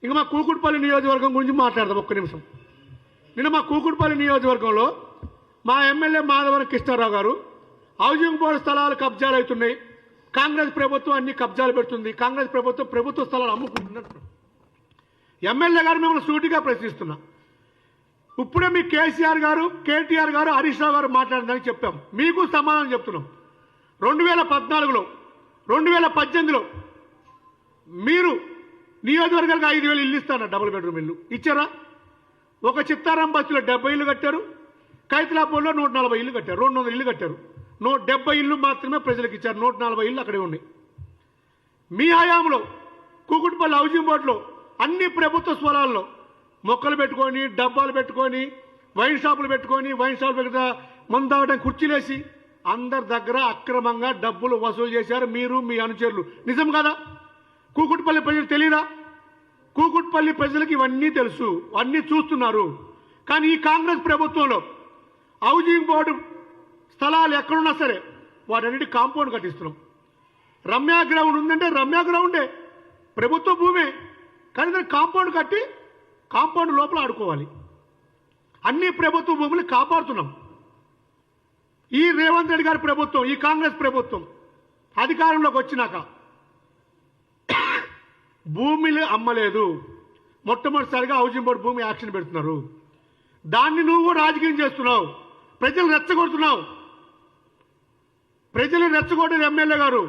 ఇంకా మా కూకుట్పల్లి నియోజకవర్గం గురించి మాట్లాడదాం ఒక్క నిమిషం. నిన్న మా కూకుట్పల్లి నియోజకవర్గంలో మా ఎమ్మెల్యే మాధవరం కృష్ణారావు గారు హౌసింగ్ బోర్డు స్థలాలు కబ్జాలు అవుతున్నాయి, కాంగ్రెస్ ప్రభుత్వం అన్ని కబ్జాలు పెడుతుంది, కాంగ్రెస్ ప్రభుత్వం ప్రభుత్వ స్థలాలు అమ్ముకుంటున్నట్టు ఎమ్మెల్యే గారు మిమ్మల్ని సూటిగా ప్రశ్నిస్తున్నా. ఇప్పుడే మీ కేసీఆర్ గారు, కేటీఆర్ గారు, హరీష్ రావు గారు మాట్లాడిందని చెప్పాం. మీకు సమాధానం చెప్తున్నాం. 2014లో 2018లో మీరు నియోజకవర్గాలకు 5,000 ఇల్లు ఇస్తారా? డబుల్ బెడ్రూమ్ ఇల్లు ఇచ్చారా? ఒక చిత్తారాం బస్సులో 70 ఇల్లు కట్టారు, కైతలాపూర్లో 140 ఇల్లు కట్టారు, 200 ఇల్లు కట్టారు. 170 ఇల్లు మాత్రమే ప్రజలకు ఇచ్చారు, 140 ఇల్లు అక్కడే ఉన్నాయి. మీ హయాంలో కూకుట్పల్లి హౌసింగ్ బోర్డులో అన్ని ప్రభుత్వ స్థలాల్లో మొక్కలు పెట్టుకొని, డబ్బాలు పెట్టుకొని, వైన్ షాపులు పెట్టుకొని, వైన్ షాపుల దగ్గర మందు తాగడానికి కుర్చీలేసి అందరి దగ్గర అక్రమంగా డబ్బులు వసూలు చేశారు మీరు, మీ అనుచరులు. నిజం కదా? కూకుట్పల్లి ప్రజలు తెలియదా? కూకుట్పల్లి ప్రజలకు ఇవన్నీ తెలుసు, అన్నీ చూస్తున్నారు. కానీ ఈ కాంగ్రెస్ ప్రభుత్వంలో హౌసింగ్ బోర్డు స్థలాలు ఎక్కడున్నా సరే వాటన్నిటి కాంపౌండ్ కట్టిస్తున్నాం. రమ్యా గ్రౌండ్ ఉందంటే రమ్యా గ్రౌండే ప్రభుత్వ భూమే, కానీ దాన్ని కాంపౌండ్ కట్టి కాంపౌండ్ లోపల ఆడుకోవాలి. అన్ని ప్రభుత్వ భూములు కాపాడుతున్నాం. ఈ రేవంత్ రెడ్డి గారి ప్రభుత్వం, ఈ కాంగ్రెస్ ప్రభుత్వం అధికారంలోకి వచ్చినాక భూమిని అమ్మలేదు. మొట్టమొదటిసారిగా హౌసింగ్ బోర్డు భూమి యాక్షన్ పెడుతున్నారు. దాన్ని నువ్వు రాజకీయం చేస్తున్నావు, ప్రజలు రెచ్చగొడుతున్నావు. ప్రజలు రెచ్చగొట్టిన ఎమ్మెల్యే గారు,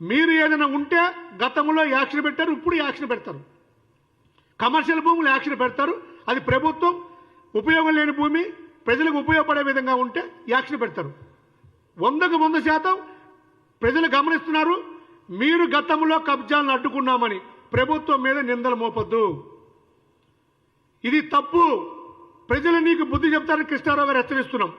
మీరు ఏదైనా ఉంటే గతంలో యాక్షన్ పెట్టారు, ఇప్పుడు యాక్షన్ పెడతారు. కమర్షియల్ భూములు యాక్షన్ పెడతారు. అది ప్రభుత్వం ఉపయోగం లేని భూమి ప్రజలకు ఉపయోగపడే విధంగా ఉంటే యాక్షన్ పెడతారు. 100కు 100% ప్రజలు గమనిస్తున్నారు. మీరు గతంలో కబ్జాలను అడ్డుకున్నామని ప్రభుత్వం మీద నిందలు మోపొద్దు. ఇది తప్పు. ప్రజలు నీకు బుద్ధి చెప్తారని కృష్ణారావు గారు హెచ్చరిస్తున్నాం.